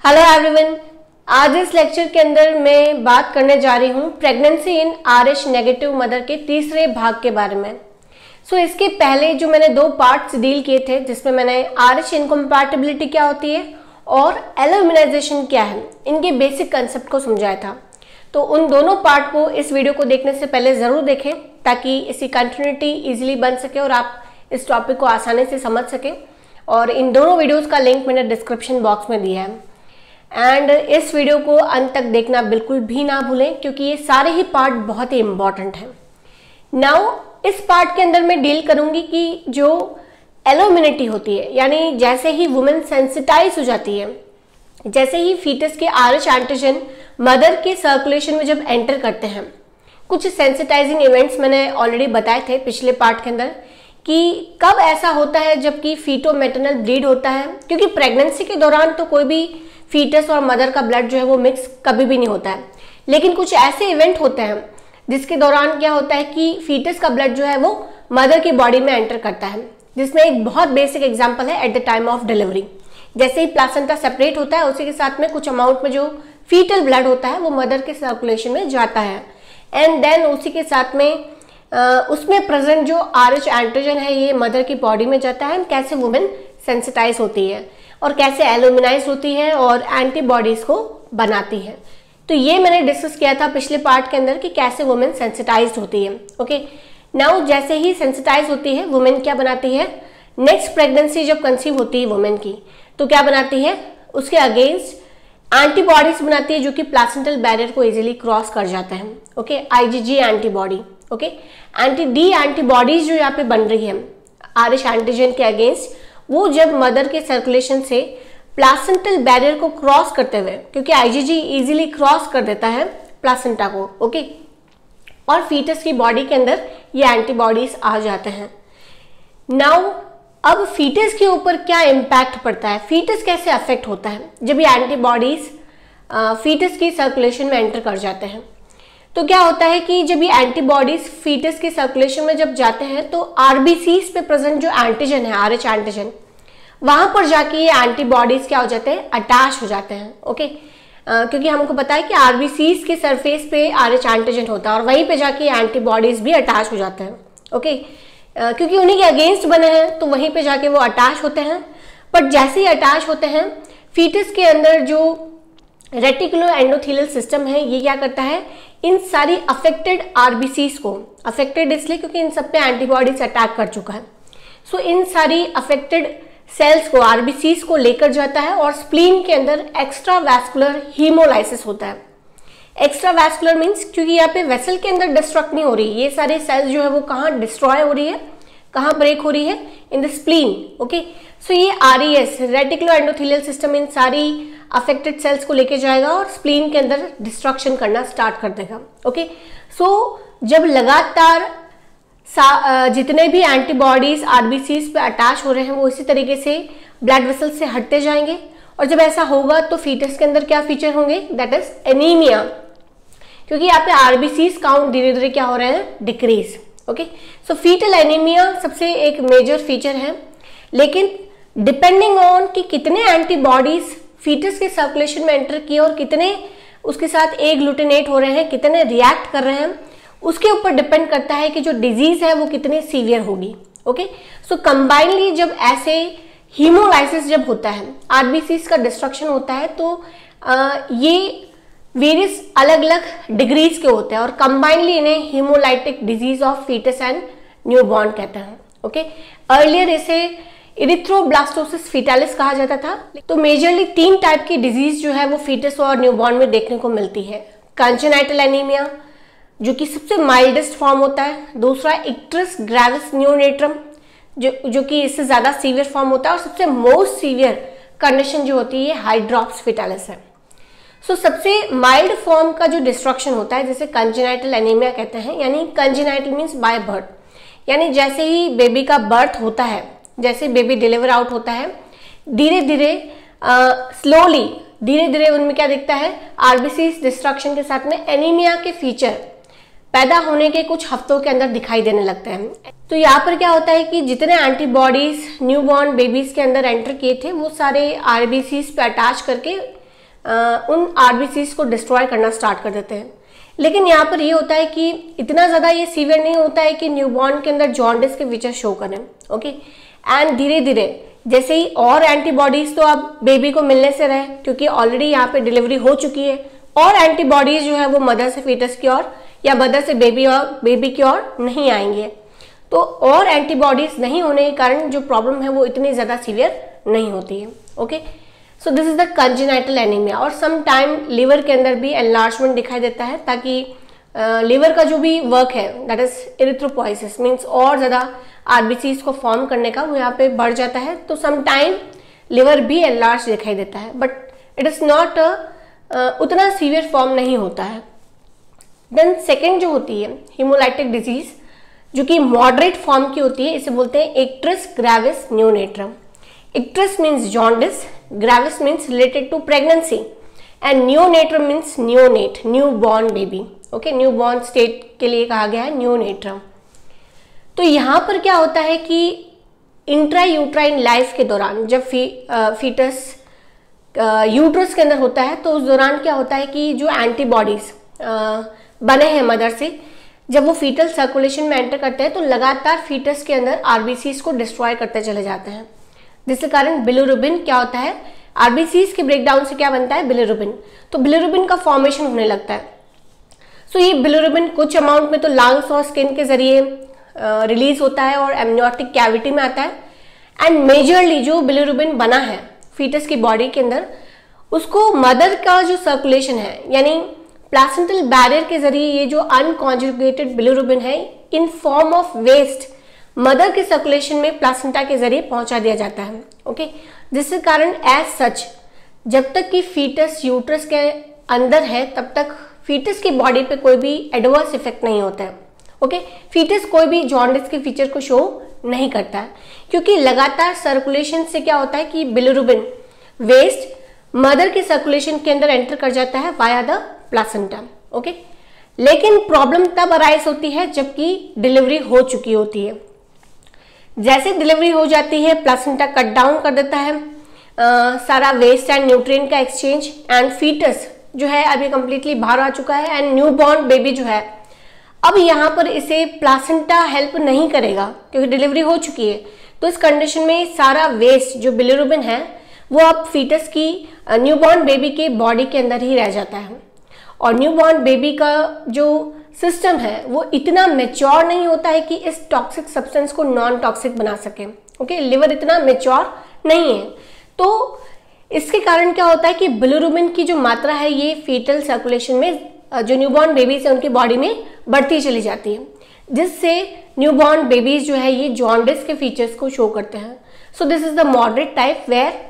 Hello everyone, आज इस lecture के अंदर मैं बात करने जा रही हूँ प्रेगनेंसी इन RH नेगेटिव मदर के तीसरे भाग के बारे में। इसके पहले जो मैंने दो पार्ट्स डील किए थे जिसमें मैंने RH इनकम्पैटिबिलिटी क्या होती है और एलो इम्यूनाइजेशन क्या है, इनके बेसिक कंसेप्ट को समझाया था। तो उन दोनों पार्ट को इस वीडियो को देखने से पहले ज़रूर देखें ताकि इसकी कंटिन्यूटी ईजिली बन सके और आप इस टॉपिक को आसानी से समझ सकें। और इन दोनों वीडियोस का लिंक मैंने डिस्क्रिप्शन बॉक्स में दिया है। एंड इस वीडियो को अंत तक देखना बिल्कुल भी ना भूलें क्योंकि ये सारे ही पार्ट बहुत ही इंपॉर्टेंट हैं। नाउ इस पार्ट के अंदर मैं डील करूंगी कि जो एलो इम्यूनिटी होती है, यानी जैसे ही वुमेन सेंसिटाइज हो जाती है, जैसे ही फीटस के RH एंटीजन मदर के सर्कुलेशन में जब एंटर करते हैं, कुछ सेंसिटाइजिंग इवेंट्स मैंने ऑलरेडी बताए थे पिछले पार्ट के अंदर कि कब ऐसा होता है जबकि फीटो मैटरनल ब्लीड होता है, क्योंकि प्रेगनेंसी के दौरान तो कोई भी फीटस और मदर का ब्लड जो है वो मिक्स कभी भी नहीं होता है। लेकिन कुछ ऐसे इवेंट होते हैं जिसके दौरान क्या होता है कि फीटस का ब्लड जो है वो मदर की बॉडी में एंटर करता है, जिसमें एक बहुत बेसिक एग्जांपल है at the time of delivery. जैसे ही प्लासेंटा सेपरेट होता है उसी के साथ में कुछ अमाउंट में जो फीटल ब्लड होता है वो मदर के सर्कुलेशन में जाता है एंड देन उसी के साथ में उसमें प्रेजेंट जो RH एंटीजन है ये मदर की बॉडी में जाता है। कैसे वुमेन सेंसिटाइज होती है और कैसे एल्यूमिनाइज होती है और एंटीबॉडीज को बनाती है। तो ये मैंने डिस्कस किया था पिछले पार्ट के अंदर कि कैसे वुमेन सेंसिटाइज होती है। ओके, नाउ जैसे ही सेंसिटाइज होती है वुमेन क्या बनाती है, नेक्स्ट प्रेगनेंसी जब कंसीव होती है वुमेन की तो क्या बनाती है, उसके अगेंस्ट एंटीबॉडीज बनाती है जो कि प्लासेंटल बैरियर को इजीली क्रॉस कर जाते हैं। Okay, IgG antibody, okay, anti D antibodies जो यहाँ पे बन रही है RH एंटीजन के अगेंस्ट, वो जब मदर के सर्कुलेशन से प्लासेंटल बैरियर को क्रॉस करते हुए, क्योंकि IgG इजीली क्रॉस कर देता है प्लासेंटा को, ओके, और फीटस की बॉडी के अंदर ये एंटीबॉडीज आ जाते हैं। नाउ अब फीटस के ऊपर क्या इम्पैक्ट पड़ता है, फीटस कैसे अफेक्ट होता है जब ये एंटीबॉडीज फीटस की सर्कुलेशन में एंटर कर जाते हैं। तो क्या होता है कि जब ये एंटीबॉडीज फीटस के सर्कुलेशन में जब जाते हैं तो RBCs पे प्रेजेंट जो एंटीजन है RH एंटीजन, वहां पर जाके ये एंटीबॉडीज क्या हो जाते हैं, अटैच हो जाते हैं। ओके, क्योंकि हमको पता है कि RBCs के सरफेस पे RH एंटीजन होता है और वहीं पे जाके एंटीबॉडीज भी अटैच हो जाते हैं। ओके, क्योंकि उन्हीं के अगेंस्ट बने हैं तो वहीं पे जाके वो अटैच होते हैं। बट जैसे ही अटैच होते हैं फीटस के अंदर जो रेटिकुलो एंडोथेलियल सिस्टम है ये क्या करता है, इन सारी अफेक्टेड RBCs को, अफेक्टेड इसलिए क्योंकि इन सब पे एंटीबॉडीज अटैक कर चुका है, सो इन सारी अफेक्टेड सेल्स को, RBCs को लेकर जाता है और स्प्लीन के अंदर एक्स्ट्रा वैस्कुलर हीमोलाइसिस होता है। एक्स्ट्रा वैस्कुलर मीन्स क्योंकि यहाँ पे वेसल के अंदर डिस्ट्रक्ट नहीं हो रही, ये सारे सेल्स जो है वो कहाँ डिस्ट्रॉय हो रही है, कहाँ ब्रेक हो रही है, इन द स्प्लीन। ओके, सो ये RES reticulo endothelial system in सारी अफेक्टेड सेल्स को लेके जाएगा और स्प्लीन के अंदर डिस्ट्रक्शन करना स्टार्ट कर देगा। ओके, सो जब लगातार जितने भी एंटीबॉडीज RBCs पे अटैच हो रहे हैं वो इसी तरीके से ब्लड वेसल से हटते जाएंगे और जब ऐसा होगा तो फीटस के अंदर क्या फीचर होंगे, दैट इज एनीमिया, क्योंकि यहाँ पे RBCs काउंट धीरे धीरे क्या हो रहे हैं, डिक्रीज। ओके, सो फीटल एनीमिया सबसे एक मेजर फीचर है। लेकिन डिपेंडिंग ऑन कि कितने एंटीबॉडीज फीटस के सर्कुलेशन में एंटर किए और कितने उसके साथ एग्लूटिनेट हो रहे हैं, कितने रिएक्ट कर रहे हैं, उसके ऊपर डिपेंड करता है कि जो डिजीज है वो कितनी सीवियर होगी। ओके, सो कंबाइनली जब ऐसे हीमोलाइसिस जब होता है, RBCs का डिस्ट्रक्शन होता है तो ये वेरियस अलग अलग डिग्रीज के होते हैं और कंबाइनली इन्हें haemolytic disease of fetus and newborn कहते हैं। ओके, अर्लियर इसे इरिथ्रोब्लास्टोसिस फीटालिस कहा जाता था। तो मेजरली 3 टाइप की डिजीज जो है वो फीटस और न्यूबॉर्न में देखने को मिलती है। कंजेनाइटल एनीमिया जो कि सबसे माइल्डेस्ट फॉर्म होता है, दूसरा इक्ट्रस ग्रेविस नियोनेट्रम जो कि इससे ज्यादा सीवियर फॉर्म होता है और सबसे मोस्ट सीवियर कंडीशन जो होती है हाइड्रॉप्स फीटालिस है। सो सबसे माइल्ड फॉर्म का जो डिस्ट्रक्शन होता है जिसे कंजेनाइटल एनीमिया कहते हैं, यानी कंजेनाइटल मीन्स बाय बर्थ, यानी जैसे ही बेबी का बर्थ होता है, जैसे बेबी डिलीवर आउट होता है, धीरे धीरे स्लोली धीरे धीरे उनमें क्या दिखता है, RBCs डिस्ट्रक्शन के साथ में एनीमिया के फीचर पैदा होने के कुछ हफ्तों के अंदर दिखाई देने लगते हैं। तो यहाँ पर क्या होता है कि जितने एंटीबॉडीज न्यूबॉर्न बेबीज के अंदर एंटर किए थे वो सारे RBCs पे अटैच करके उन आरबीसीज को डिस्ट्रॉय करना स्टार्ट कर देते हैं। लेकिन यहाँ पर ये होता है कि इतना ज़्यादा ये सीवियर नहीं होता है कि न्यूबॉर्न के अंदर जॉन्डिस के फीचर शो करें। ओके, एंड धीरे धीरे जैसे ही और एंटीबॉडीज तो अब बेबी को मिलने से रहे, क्योंकि ऑलरेडी यहाँ पे डिलीवरी हो चुकी है, और एंटीबॉडीज जो है वो मदर से फीटस की ओर या मदर से बेबी की ओर नहीं आएंगे। तो और एंटीबॉडीज नहीं होने के कारण जो प्रॉब्लम है वो इतनी ज़्यादा सीवियर नहीं होती है। Okay, so this is the congenital anaemia. और सम टाइम लिवर के अंदर भी एनलार्जमेंट दिखाई देता है, ताकि लिवर का जो भी वर्क है दैट इज एरिथ्रोपोइसिस मीन्स और ज़्यादा आरबीसीज को फॉर्म करने का वो यहाँ पे बढ़ जाता है। तो सम टाइम लिवर भी एनलार्ज दिखाई देता है, बट इट इज़ नॉट उतना सीवियर फॉर्म नहीं होता है। देन सेकेंड जो होती है हीमोलाइटिक डिजीज, जो कि मॉडरेट फॉर्म की होती है, इसे बोलते हैं icterus gravis neonatorum. Icterus means jaundice, gravis means related to pregnancy, and neonatorum means neonate, newborn baby. Okay, newborn state के लिए कहा गया है नियोनेट्रम। तो यहाँ पर क्या होता है कि इंट्रा यूट्राइन लाइफ के दौरान जब फीटस यूट्रस के अंदर होता है, तो उस दौरान क्या होता है कि जो एंटीबॉडीज बने हैं मदर से, जब वो फीटल सर्कुलेशन में एंटर करते हैं तो लगातार फीटस के अंदर आरबीसीज को डिस्ट्रॉय करते चले जाते हैं, जिसके कारण बिलिरुबिन क्या होता है, आरबीसीज के ब्रेकडाउन से क्या बनता है, बिलिरुबिन। तो बिलिरुबिन का फॉर्मेशन होने लगता है। सो ये बिलिरुबिन कुछ अमाउंट में तो लंग्स और स्किन के जरिए रिलीज होता है और एमनियोटिक कैविटी में आता है, एंड मेजरली जो बिलिरुबिन बना है फीटस की बॉडी के अंदर, उसको मदर का जो सर्कुलेशन है यानी प्लासेंटल बैरियर के जरिए ये जो अनकॉन्जुगेटेड बिलिरुबिन है in form of waste mother के सर्कुलेशन में प्लासेंटा के जरिए पहुंचा दिया जाता है। ओके, जिसके कारण एज सच जब तक कि फीटस यूट्रस के अंदर है तब तक फीटस की बॉडी पे कोई भी एडवर्स इफेक्ट नहीं होता है। ओके, फीटस कोई भी जॉन्डिस के फीचर को शो नहीं करता है, क्योंकि लगातार सर्कुलेशन से क्या होता है कि बिलिरुबिन वेस्ट मदर के सर्कुलेशन के अंदर एंटर कर जाता है वाया द प्लासेंटा। ओके, लेकिन प्रॉब्लम तब अराइज होती है जबकि डिलीवरी हो चुकी होती है। जैसे डिलीवरी हो जाती है प्लासेंटा कट डाउन कर देता है सारा वेस्ट एंड न्यूट्रिएंट का एक्सचेंज, एंड फीटस जो है अभी कंप्लीटली बाहर आ चुका है, एंड न्यू बॉर्न बेबी जो है अब यहाँ पर इसे प्लासेंटा हेल्प नहीं करेगा क्योंकि डिलीवरी हो चुकी है। तो इस कंडीशन में सारा वेस्ट जो बिलिरुबिन है वो अब फीटस की न्यूबॉर्न बेबी के बॉडी के अंदर ही रह जाता है, और न्यूबॉर्न बेबी का जो सिस्टम है वो इतना मेच्योर नहीं होता है कि इस टॉक्सिक सब्सटेंस को नॉन टॉक्सिक बना सके। ओके, लिवर इतना मेच्योर नहीं है, तो इसके कारण क्या होता है कि बिलिरुबिन की जो मात्रा है ये फीटल सर्कुलेशन में जो न्यूबॉर्न बेबीज है उनकी बॉडी में बढ़ती चली जाती है, जिससे न्यूबॉर्न बेबीज जो है ये जॉन्डिस के फीचर्स को शो करते हैं। So this is the moderate type where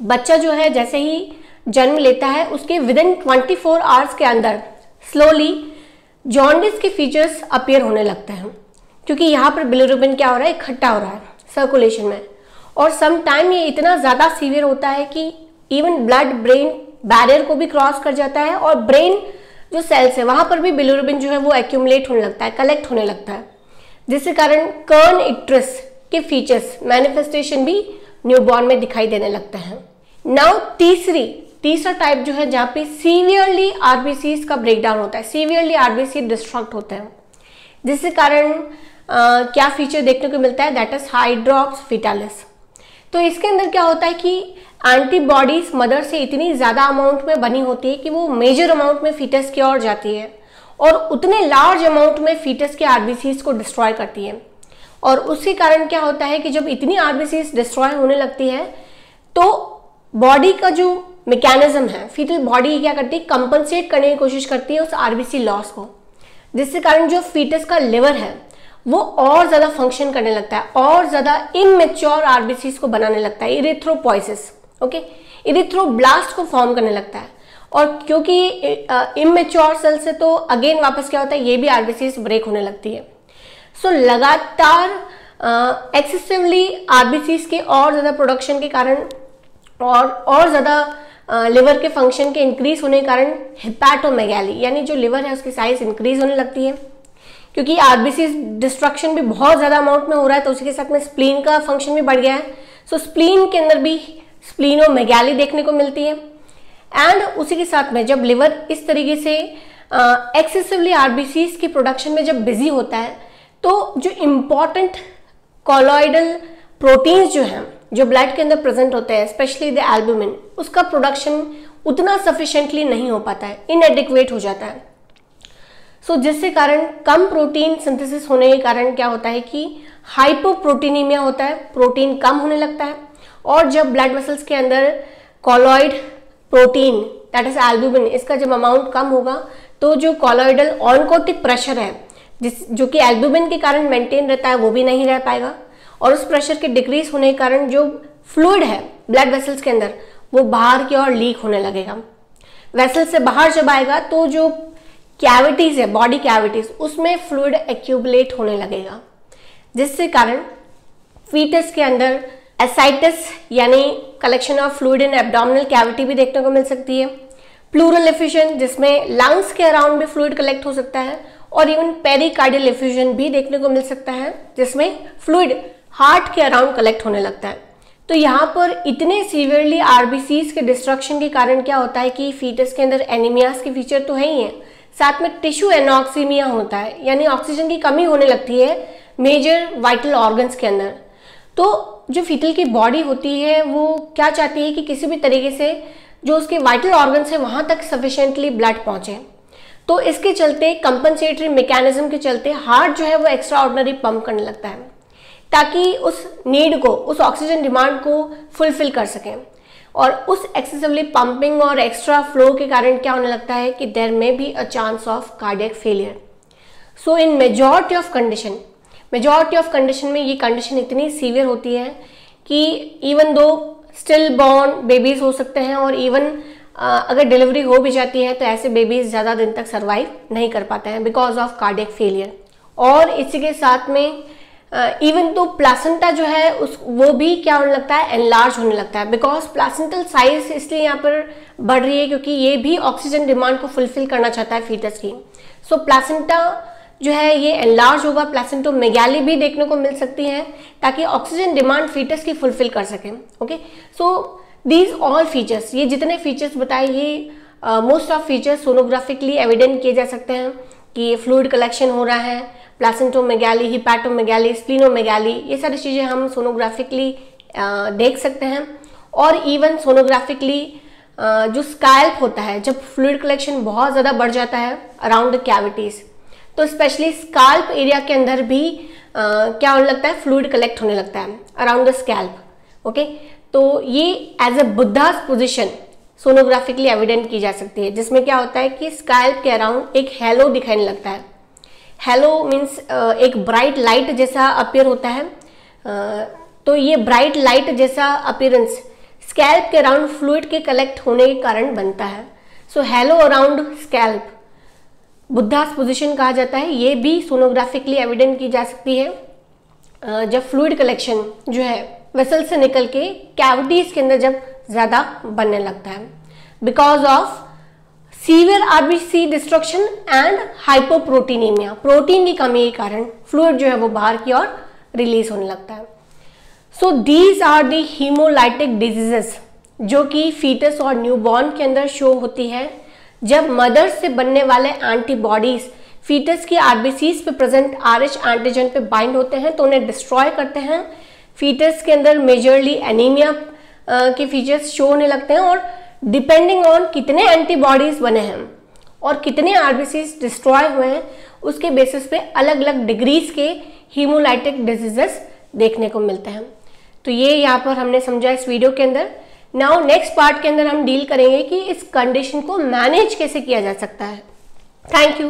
बच्चा जो है जैसे ही जन्म लेता है उसके विदिन 24 आवर्स के अंदर स्लोली जॉन्डिस के फीचर्स अपीयर होने लगते हैं, क्योंकि यहाँ पर बिलिरुबिन क्या हो रहा है, इकट्ठा हो रहा है सर्कुलेशन में, और सम टाइम ये इतना ज़्यादा सीवियर होता है कि इवन ब्लड ब्रेन बैरियर को भी क्रॉस कर जाता है, और ब्रेन जो सेल्स है वहाँ पर भी बिलिरुबिन जो है वो एक्यूमुलेट होने लगता है, कलेक्ट होने लगता है, जिसके कारण कर्न इक्ट्रस के फीचर्स मैनिफेस्टेशन भी न्यूबॉर्न में दिखाई देने लगते हैं। नाउ तीसरा टाइप जो है जहाँ पे सीवियरली आरबीसीज का ब्रेकडाउन होता है, सीवियरली आरबीसी डिस्ट्रक्ट होते हैं, जिसके कारण क्या फीचर देखने को मिलता है, दैट इज हाइड्रॉक्स फिटालिस। तो इसके अंदर क्या होता है कि एंटीबॉडीज मदर से इतनी ज़्यादा अमाउंट में बनी होती है कि वो मेजर अमाउंट में फीटस की ओर जाती है और उतने लार्ज अमाउंट में फीटस के आरबीसीज को डिस्ट्रॉय करती है, और उसके कारण क्या होता है कि जब इतनी आरबीसीज डिस्ट्रॉय होने लगती है तो बॉडी का जो मैकेनिज्म है, फीटल बॉडी क्या करती है, कंपनसेट करने की कोशिश करती है उस आरबीसी लॉस को, जिसके कारण जो फीटस का लिवर है वो और ज़्यादा फंक्शन करने लगता है, और ज़्यादा इमेच्योर आरबीसीज को बनाने लगता है, इरिथ्रोपोइसिस। ओके, इरिथ्रोब्लास्ट को फॉर्म करने लगता है, और क्योंकि इमेच्योर सेल से तो अगेन वापस क्या होता है, ये भी आरबीसीज ब्रेक होने लगती है। सो लगातार एक्सेसिवली आरबीसीज के और ज़्यादा प्रोडक्शन के कारण और ज़्यादा लिवर के फंक्शन के इंक्रीज होने के कारण हेपेटोमेगाली यानी जो लिवर है उसकी साइज इंक्रीज होने लगती है, क्योंकि आरबीसी डिस्ट्रक्शन भी बहुत ज़्यादा अमाउंट में हो रहा है, तो उसके साथ में स्प्लीन का फंक्शन भी बढ़ गया है। सो स्प्लीन के अंदर भी स्प्लीनोमेगाली देखने को मिलती है, एंड उसी के साथ में जब लिवर इस तरीके से एक्सेसिवली आरबीसीज की प्रोडक्शन में जब बिजी होता है तो जो इम्पॉर्टेंट कॉलॉइडल प्रोटीन्स जो हैं जो ब्लड के अंदर प्रेजेंट होते हैं, स्पेशली द एल्बुमिन, उसका प्रोडक्शन उतना सफिशिएंटली नहीं हो पाता है, इनएडिक्वेट हो जाता है। सो जिससे कारण कम प्रोटीन सिंथेसिस होने के कारण क्या होता है कि हाइपोप्रोटीनीमिया होता है, प्रोटीन कम होने लगता है। और जब ब्लड वेसल्स के अंदर colloid protein that is albumin, इसका जब अमाउंट कम होगा तो जो कॉलॉइडल ऑनकोटिक प्रेशर है जो कि एल्बुमिन के कारण मेंटेन रहता है वो भी नहीं रह पाएगा, और उस प्रेशर के डिक्रीज होने के कारण जो फ्लूइड है ब्लड वेसल्स के अंदर वो बाहर की ओर लीक होने लगेगा। वेसल से बाहर जब आएगा तो जो कैविटीज है, बॉडी कैविटीज, उसमें फ्लूइड एक्यूमुलेट होने लगेगा, जिससे कारण फीटस के अंदर एसाइटिस यानी collection of fluid in abdominal cavity भी देखने को मिल सकती है, प्लूरल एफ्यूजन जिसमें लंग्स के अराउंड भी फ्लूइड कलेक्ट हो सकता है, और इवन पेरिकार्डियल एफ्यूजन भी देखने को मिल सकता है जिसमें फ्लूइड हार्ट के अराउंड कलेक्ट होने लगता है। तो यहाँ पर इतने सीवियरली आरबीसीज के डिस्ट्रक्शन के कारण क्या होता है कि फीटस के अंदर एनीमियास के फीचर तो है ही है, साथ में टिश्यू एनॉक्सीमिया होता है, यानी ऑक्सीजन की कमी होने लगती है मेजर वाइटल ऑर्गन्स के अंदर। तो जो फीटल की बॉडी होती है वो क्या चाहती है कि किसी भी तरीके से जो उसके वाइटल ऑर्गन्स है वहां तक सफिशिएंटली ब्लड पहुंचे। तो इसके चलते कंपनसेटरी मैकेनिज्म के चलते हार्ट जो है वो एक्स्ट्रा ऑर्डिनरी पंप करने लगता है ताकि उस नीड को, उस ऑक्सीजन डिमांड को फुलफिल कर सकें। और उस एक्सेसिवली पंपिंग और एक्स्ट्रा फ्लो के कारण क्या होने लगता है कि there may be a chance of cardiac failure. So in majority of condition में ये कंडीशन इतनी सीवियर होती है कि even though still born babies हो सकते हैं, और इवन अगर डिलीवरी हो भी जाती है तो ऐसे बेबीज ज़्यादा दिन तक सर्वाइव नहीं कर पाते हैं बिकॉज ऑफ कार्डियक फेलियर। और इसी के साथ में इवन तो प्लासेंटा जो है वो भी क्या होने लगता है, एनलार्ज होने लगता है, बिकॉज प्लासेंटल साइज इसलिए यहाँ पर बढ़ रही है क्योंकि ये भी ऑक्सीजन डिमांड को फुलफिल करना चाहता है फीटस की। सो प्लासेंटा जो है ये एनलार्ज होगा, प्लासेंटोमेगाली भी देखने को मिल सकती है ताकि ऑक्सीजन डिमांड फीटस की फुलफिल कर सके। Okay, so these all features, ये जितने फीचर्स बताए ये मोस्ट ऑफ फीचर्स सोनोग्राफिकली एविडेंट किए जा सकते हैं कि फ्लूइड कलेक्शन हो रहा है, प्लासेंटोमेगाली, हिपैटोमेगाली, स्प्लीनोमेगाली, ये सारी चीज़ें हम सोनोग्राफिकली देख सकते हैं। और इवन सोनोग्राफिकली जो स्कैल्प होता है, जब फ्लूइड कलेक्शन बहुत ज़्यादा बढ़ जाता है अराउंड द कैविटीज़, तो स्पेशली स्कैल्प एरिया के अंदर भी क्या होने लगता है, फ्लूइड कलेक्ट होने लगता है अराउंड द स्कैल्प। ओके, तो ये as a Buddha's position sonographically evident की जा सकती है, जिसमें क्या होता है कि स्कैल्प के अराउंड एक हैलो दिखाने लगता है। हैलो मीन्स एक ब्राइट लाइट जैसा अपीयर होता है। तो ये ब्राइट लाइट जैसा अपीयरेंस स्कैल्प के अराउंड फ्लूइड के कलेक्ट होने के कारण बनता है। So halo around scalp Buddha's position कहा जाता है। ये भी सोनोग्राफिकली एविडेंट की जा सकती है जब फ्लूइड कलेक्शन जो है वेसल से निकल के कैविटीज के अंदर जब ज्यादा बनने लगता है because of severe RBC destruction and hypoproteinaemia, protein की कमी के कारण फ्लूइड जो है वो बाहर की ओर रिलीज होने लगता है। So these are the haemolytic diseases जो कि फीटस और न्यूबॉर्न के अंदर शो होती है जब मदर से बनने वाले एंटीबॉडीज फीटस की आरबीसीज पे प्रेजेंट आरएच एंटीजन पे बाइंड होते हैं तो उन्हें डिस्ट्रॉय करते हैं। फीटस के अंदर मेजरली एनीमिया के फीचर्स शो होने लगते हैं, और डिपेंडिंग ऑन कितने एंटीबॉडीज बने हैं और कितने आरबीसीज डिस्ट्रॉय हुए हैं उसके बेसिस पे अलग अलग डिग्रीज के हीमोलाइटिक डिजीजेस देखने को मिलते हैं। तो ये यहाँ पर हमने समझा इस वीडियो के अंदर। नाउ नेक्स्ट पार्ट के अंदर हम डील करेंगे कि इस कंडीशन को मैनेज कैसे किया जा सकता है। Thank you.